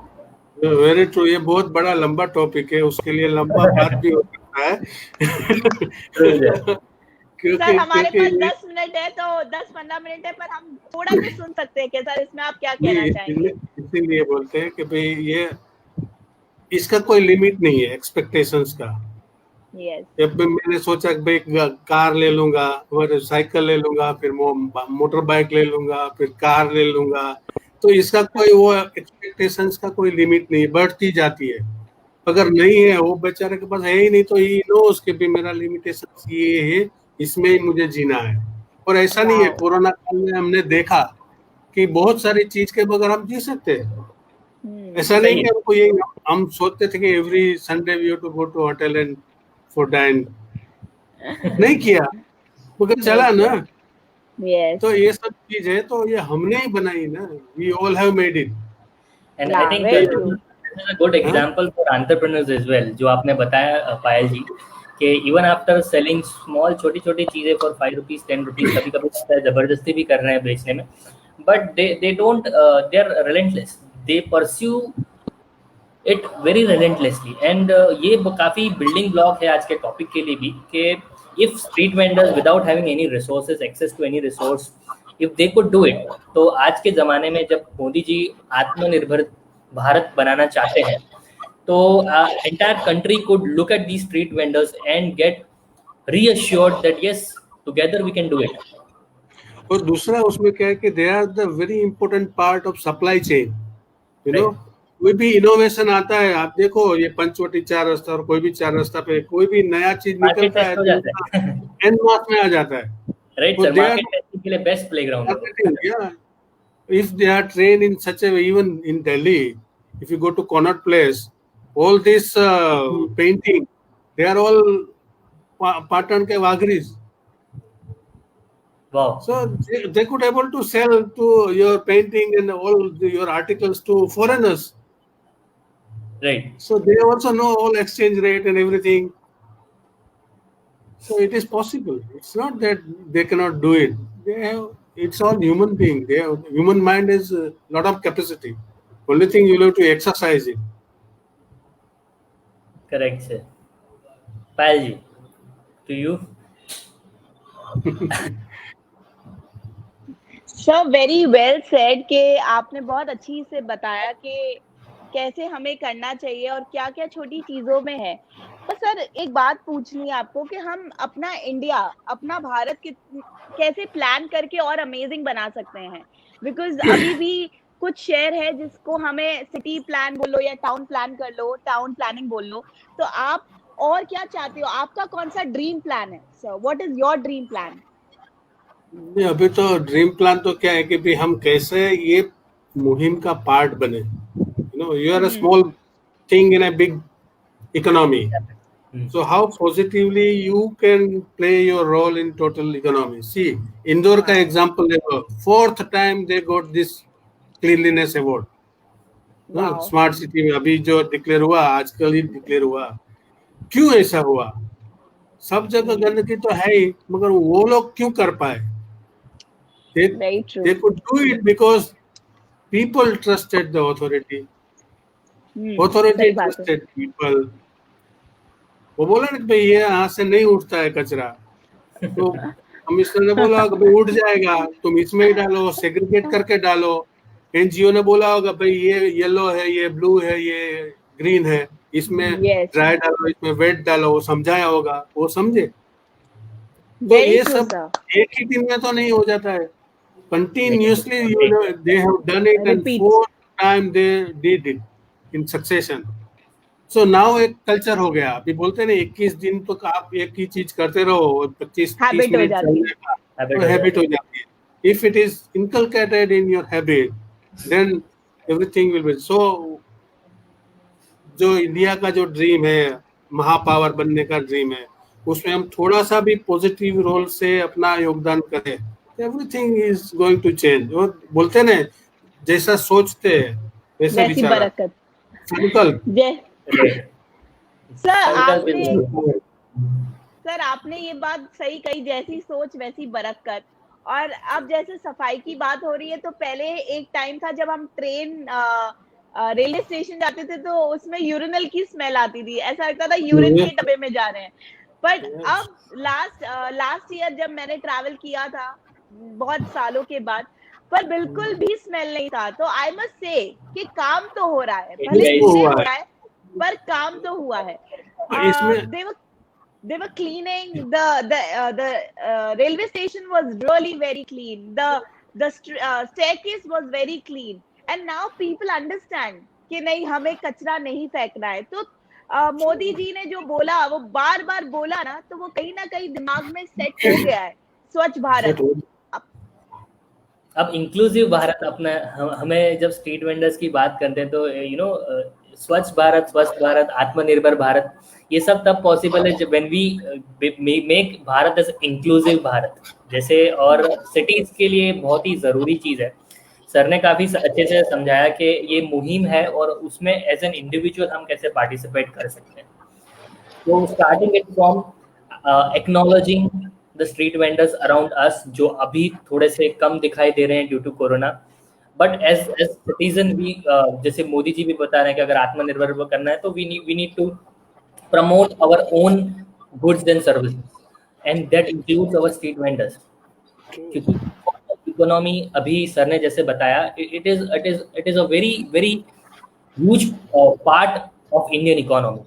Very true. ये बहुत बड़ा लंबा टॉपिक है, उसके लिए लंबा बात भी हो सकता है. सर हमारे क्योंकि पास 10 मिनट है, तो 10-15 मिनट है, पर हम थोड़ा कुछ सुन सकते हैं कि सर इसमें आप क्या कहना चाहेंगे? इसीलिए बोलते हैं कि भाई ये इसका कोई लिमिट नहीं है एक्सपेक्टेशंस का. यस. जब मैंने सोचा कि भाई कार ले लूंगा, फिर साइकिल ले लूंगा, फिर मोटर बाइक ले लूंगा, फिर कार ले लूंगा, तो इसका कोई वो एक्सपेक्टेशंस का कोई लिमिट नहीं, बढ़ती जाती है. अगर नहीं है, वो बेचारे के पास है ही नहीं, तो ही नो उसके भी मेरा लिमिटेशन ये है, इसमें ही मुझे जीना है. और ऐसा नहीं है, कोरोना काल में हमने देखा कि बहुत सारी चीज के बगैर हम जी सकते हैं. ऐसा नहीं कि हमको ये, हम सोचते थे कि every Sunday we have to go to hotel and for dine. नहीं किया, मगर चला ना. Yes. तो ये सब चीज है, तो ये हमने ही बनाई ना. We all have made it. And Yeah, I think very this true. is a good example for entrepreneurs as well. जो आपने बताया पायल जी, कि even after selling small छोटी छोटी चीजें for 5 rupees 10 rupees, कभी कभी लगता है जबरदस्ती भी कर रहे हैं बेचने में, but they don't they are relentless. They pursue it very relentlessly. And ये काफी building block है आज के टॉपिक के लिए भी, कि if street vendors without having any resources, access to any resource, if they could do it, तो आज के ज़माने में जब मोदी जी आत्मनिर्भर भारत बनाना चाहते हैं, तो entire country could look at these street vendors and get reassured that yes, together we can do it. और दूसरा उसमें क्या है कि they are the very important part of supply chain. You know, कोई भी इनोवेशन आता है, आप देखो ये पंचवटी 4 रास्ता और कोई भी 4 रास्ता पे कोई भी नया चीज निकलता है तो एंड मार्क में आ जाता है. Right, sir. Market testing के लिए best playground है. Yeah. If they are trained in such a way, even in Delhi, if you go to Connaught Place, all this painting, they are all Patan ke Wagris. Wow. So they could able to sell to your painting and all your articles to foreigners. Right. So they also know all exchange rate and everything. So it is possible. It's not that they cannot do it. They have. It's all human being. They have, human mind has a lot of capacity. Only thing you have to exercise it. Correct, sir. Payal ji, to you. Sir very well said, कि आपने बहुत अच्छी से बताया कि कैसे हमें करना चाहिए और क्या क्या छोटी चीजों में है. पर सर एक बात पूछनी है आपको, कि हम अपना इंडिया, अपना भारत कैसे प्लान करके और अमेजिंग बना सकते हैं. बिकॉज अभी भी कुछ शहर है जिसको हमें सिटी प्लान बोलो या टाउन प्लान कर लो, टाउन प्लानिंग बोल लो. तो आप और क्या चाहते हो, आपका कौन सा ड्रीम प्लान है sir? What is your dream plan? नहीं, अभी तो ड्रीम प्लान तो क्या है कि भी हम कैसे ये मुहिम का पार्ट बने. You know, you are a small thing in a big economy. So how positively you can play your role in total economy. See, Indore का example देखो, 4th time they got this cleanliness award. Wow. Smart city में अभी जो डिक्लेयर हुआ, आजकल ही डिक्लेयर हुआ. क्यों ऐसा हुआ? सब जगह गंदगी तो है ही, मगर वो लोग क्यों कर पाए? They could do it because people trusted the authority. Authority trusted people. वो बोला ना कि भाई ये यहाँ से नहीं उठता है कचरा, तो कमिश्नर ने बोला कि भाई उठ जाएगा, तुम इसमें ही डालो, सेग्रीगेट करके डालो. एनजीओ ने बोला होगा भाई ये येलो है, ये ब्लू है, ये ग्रीन है, इसमें Yes. ड्राई डालो, इसमें वेट डालो, वो समझाया होगा, वो समझे। तो Very ये true, सब sir. एक ही दिन में तो नहीं हो जाता है, continuously they have done it and Repeat. 4 times they did it in succession. So now एक कल्चर हो गया, अभी बोलते हैं ना 21 दिन तो आप एक ही चीज करते रहो और 25-30 Habit हो मिनट जाती चलने है. का Habit तो हो हैबिट जाती हो जाती है। If it is inculcated in your habit, then everything will be so। जो इंडिया का जो ड्रीम है, महापावर बनने का ड्रीम है, उसमें हम थोड़ा सा भी पॉजिटिव रोल से अपना योगदान करें, everything is going to change. वो बोलते ना, जैसा सोचते हैं वैसा वैसी विचार आता है। बरकत. संकल्प। जय है। सर, आपने ये बात सही कही, जैसी सोच वैसी बरकत। और अब जैसे सफाई की बात हो रही है, तो पहले एक टाइम था जब हम ट्रेन रेलवे स्टेशन जाते थे तो उसमें यूरिनल की स्मेल आती थी, ऐसा लगता था यूरिन के डब्बे में जा रहे हैं। बट अब लास्ट ईयर जब मैंने ट्रैवल किया था बहुत सालों के बाद, पर बिल्कुल भी स्मेल नहीं था। तो आई मस्ट से कि काम तो हो रहा है, भले धीरे हो रहा है पर काम तो हुआ है। They were cleaning the railway station was really very clean. The staircase was very clean, and now people understand कि नहीं, हमें कचरा नहीं फेंकना है। तो मोदी जी ने जो बोला, वो बार बार बोला ना, तो वो कहीं ना कहीं दिमाग में सेट हो गया है, स्वच्छ भारत। अब इंक्लूसिव भारत अपना, हमें जब स्ट्रीट वेंडर्स की बात करते हैं तो स्वच्छ भारत, आत्मनिर्भर भारत, ये सब तब पॉसिबल है जब when we make Bharat as inclusive Bharat जैसे। और सिटीज के लिए बहुत ही ज़रूरी चीज़ है। सर ने काफ़ी अच्छे से समझाया कि ये मुहिम है और उसमें एज एन इंडिविजुअल हम कैसे पार्टिसिपेट कर सकते हैं। तो starting it from acknowledging the street vendors around us, जो अभी थोड़े से कम दिखाई दे रहे हैं due to corona. But as citizen भी, जैसे मोदी जी भी बता रहे हैं कि अगर आत्मनिर्भर करना है तो we need to promote our own goods and services, and that includes our street vendors. क्योंकि इकोनॉमी, अभी सर ने जैसे बताया, it is a very very huge part of Indian economy.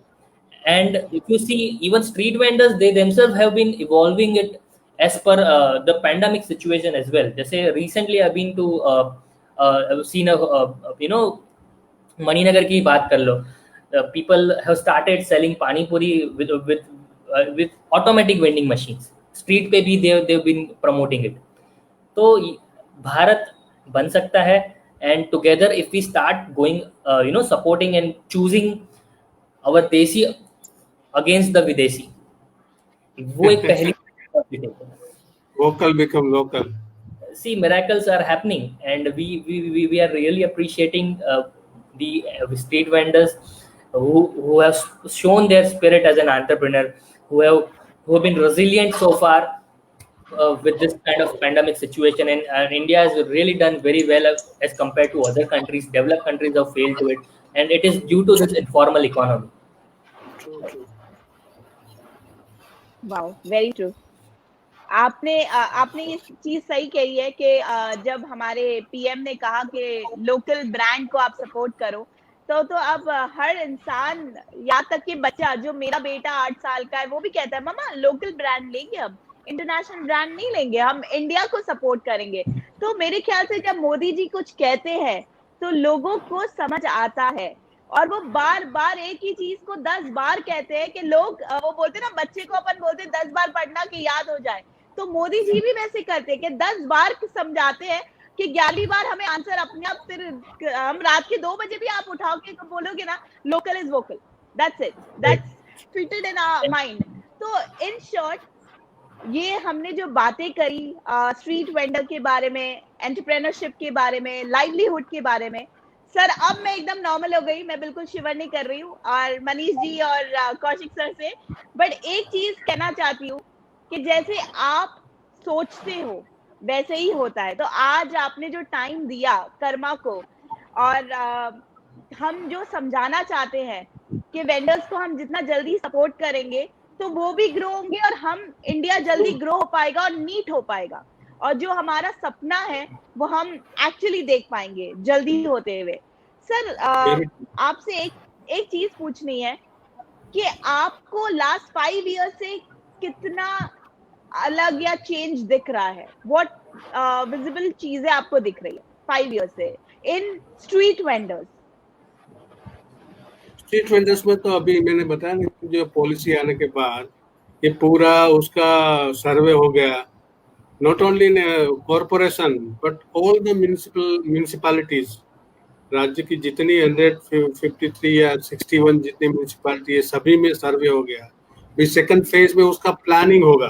And if you see, even street vendors, they themselves have been evolving it as per the pandemic situation as well. Jैसे recently I've been to I've seen Maninagar की बात कर लो, people have started selling pani puri with automatic vending machines. Street पे भी they've been promoting it. तो भारत बन सकता है, and together if we start going supporting and choosing our देसी against the विदेशी, वो एक पहली vocal become local. See, miracles are happening, and we are really appreciating the street vendors who have shown their spirit as an entrepreneur, who have been resilient so far with this kind of pandemic situation. And India has really done very well as compared to other countries. Developed countries have failed to it, and it is due to this informal economy. Wow, very true. आपने ये चीज सही कही है कि जब हमारे पीएम ने कहा कि लोकल ब्रांड को आप सपोर्ट करो, तो अब हर इंसान, यहाँ तक कि बच्चा, जो मेरा बेटा 8 साल का है, वो भी कहता है मम्मा लोकल ब्रांड लेंगे, अब इंटरनेशनल ब्रांड नहीं लेंगे, हम इंडिया को सपोर्ट करेंगे। तो मेरे ख्याल से जब मोदी जी कुछ कहते हैं तो लोगों को समझ आता है, और वो बार बार एक ही चीज को 10 बार कहते हैं कि लोग, वो बोलते ना, बच्चे को अपन बोलते 10 बार पढ़ना कि याद हो जाए, तो मोदी जी भी वैसे करते हैं कि 10 बार समझाते हैं कि 11वीं बार हमें आंसर अपने आप, फिर हम रात के 2 बजे भी आप उठाओ के बोलोगे ना, local is vocal, that's it, that's fitted in our mind. तो इन शॉर्ट, ये हमने जो बातें करी स्ट्रीट वेंडर के बारे में, एंटरप्रेन्योरशिप के बारे में, लाइवलीहुड के बारे में, सर अब मैं एकदम नॉर्मल हो गई, मैं बिल्कुल शिवर नहीं कर रही हूँ, और मनीष जी और कौशिक सर से। बट एक चीज कहना चाहती हूँ कि जैसे आप सोचते हो वैसे ही होता है। तो आज आपने जो टाइम दिया कर्मा को, और हम जो समझाना चाहते हैं कि वेंडर्स को हम जितना जल्दी सपोर्ट करेंगे तो वो भी ग्रो होंगे, और हम इंडिया जल्दी ग्रो हो पाएगा और नीट हो पाएगा, और जो हमारा सपना है वो हम एक्चुअली देख पाएंगे जल्दी होते हुए। सर, आपसे एक चीज पूछनी है कि आपको लास्ट 5 ईयर से कितना अलग या चेंज दिख रहा है, व्हाट विजिबल चीजें आपको दिख रही है 5 ईयर से इन स्ट्रीट वेंडर्स? स्ट्रीट वेंडर्स में तो अभी मैंने बताया ना, जो पॉलिसी आने के बाद ये पूरा उसका सर्वे हो गया, not only in corporation but all the municipalities, राज्य की जितनी 153 या 61 जितनी म्यूनिसिपैलिटी है सभी में सर्वे हो गया। भी सेकंड फेज में उसका प्लानिंग होगा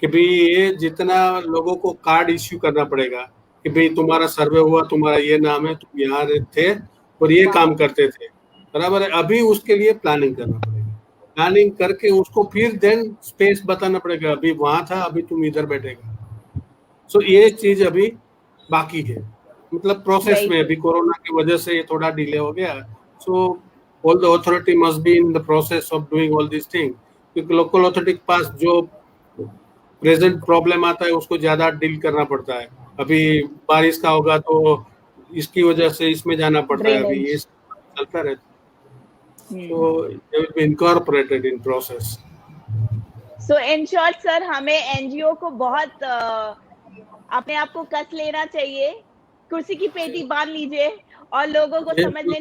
कि भाई ये जितना लोगों को कार्ड इश्यू करना पड़ेगा कि भाई तुम्हारा सर्वे हुआ, तुम्हारा ये नाम है, तुम यहाँ थे और ये काम करते थे, बराबर है। अभी उसके लिए प्लानिंग करना पड़ेगा, प्लानिंग करके उसको फिर देन स्पेस बताना पड़ेगा, अभी वहां था, अभी तुम इधर बैठेगा। सो ये चीज अभी बाकी है, मतलब प्रोसेस में। अभी कोरोना की वजह से ये थोड़ा डिले हो गया। So all the authority must be in the process of doing all this thing, क्योंकि लोकल अथॉरिटी के पास जो प्रेजेंट प्रॉब्लम आता है उसको ज्यादा डील करना पड़ता है। अभी बारिश का होगा तो इसकी वजह से इसमें जाना पड़ता है, अभी ये चलता रहता है। So they will be incorporated in process. So in short sir, हमें एनजीओ को बहुत अपने आप को कस लेना चाहिए, कुर्सी की पेटी बांध लीजिए और लोगों को समझने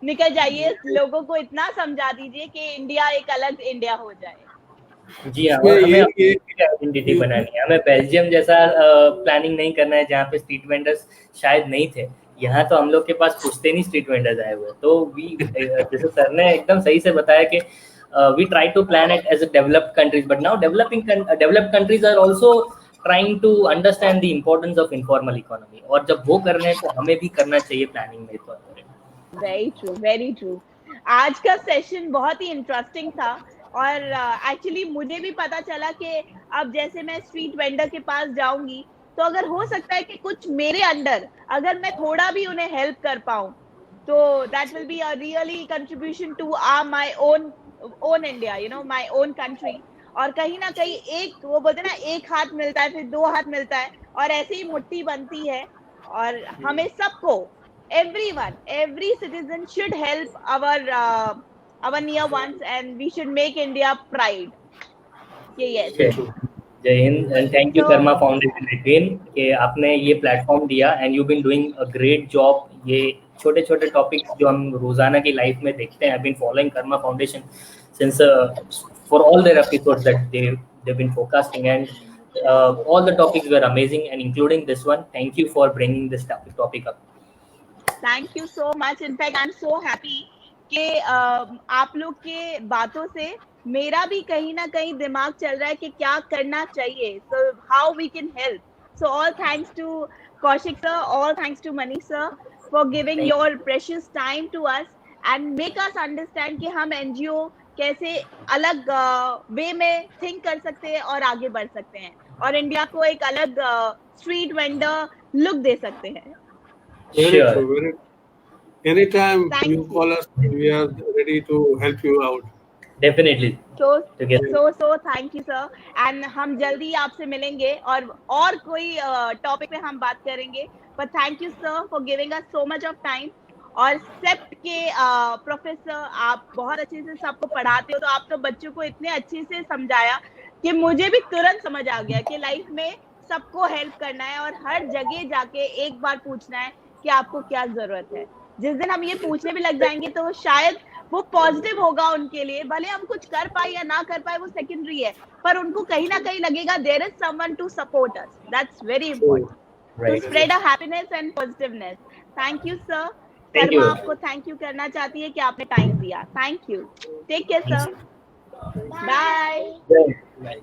निकल जाइए, लोगों को इतना समझा दीजिए कि इंडिया एक अलग इंडिया हो जाए। जी हाँ, और हमें आइडेंटिटी बनानी है, हमें बेल्जियम जैसा प्लानिंग नहीं करना है जहाँ पे स्ट्रीट वेंडर्स शायद नहीं थे। यहाँ तो हम लोग के पास पुश्ते नहीं स्ट्रीट वेंडर्स आए हुए, तो वी जैसे सर ने एकदम सही से बताया कि we try to plan it as a developed countries, but now developed countries are also trying to understand the importance of informal economy, और जब वो कर रहे हैं तो हमें भी करना चाहिए प्लानिंग में। तो वेरी ट्रू, वेरी ट्रू। आज का सेशन बहुत ही इंटरेस्टिंग था और एक्चुअली मुझे भी पता चला कि अब जैसे मैं स्ट्रीट वेंडर के पास जाऊंगी तो अगर हो सकता है कि कुछ मेरे अंडर अगर मैं थोड़ा भी उन्हें हेल्प कर पाऊं तो that will be a really contribution to my own India, you know, my own country. और कहीं ना कहीं एक वो बोलते ना, एक हाथ मिलता है फिर दो हाथ मिलता है और ऐसे ही मुट्ठी बनती है। और हमें सबको, every citizen should help our near ones and we should make India pride. Yes. जय हिंद and thank you Karma Foundation again कि आपने ये प्लेटफॉर्म दिया and you been doing a great job. ये छोटे छोटे टॉपिक्स जो हम रोजाना की लाइफ में देखते हैं, I been following Karma Foundation since for all their episodes that they've been forecasting, and all the topics were amazing and including this one. Thank you for bringing this topic up. Thank you so much. In fact, I'm so happy कि आप लोग के बातों से मेरा भी कहीं ना कहीं दिमाग चल रहा है कि क्या करना चाहिए, so how we can help. So all thanks to Kaushik sir, all thanks to Manish sir for giving your precious time to us and make us understand कि हम NGO कैसे अलग वे में थिंक कर सकते हैं और आगे बढ़ सकते हैं और इंडिया को एक अलग स्ट्रीट वेंडर लुक दे सकते हैं। Sure. Anytime you call us, we are ready to help you out. Definitely. So thank you sir, and हम जल्दी आपसे मिलेंगे और कोई टॉपिक पे हम बात करेंगे। But thank you sir for giving us so much of time. और सेप्ट के प्रोफेसर, आप बहुत अच्छे से सबको पढ़ाते हो, तो आप तो बच्चों को इतने अच्छे से समझाया कि मुझे भी तुरंत समझ आ गया कि लाइफ में सबको हेल्प करना है और हर जगह जाके एक बार पूछना है कि आपको क्या जरूरत है। जिस दिन हम ये पूछने भी लग जाएंगे तो शायद वो पॉजिटिव होगा उनके लिए, भले हम कुछ कर पाए या ना कर पाए वो सेकेंडरी है, पर उनको कहीं ना कहीं लगेगा there is someone to support us. That's very important to spread a happiness and positiveness. Thank you sir. Karma आपको थैंक यू करना चाहती है कि आपने टाइम दिया। Thank you. Take care sir. Bye.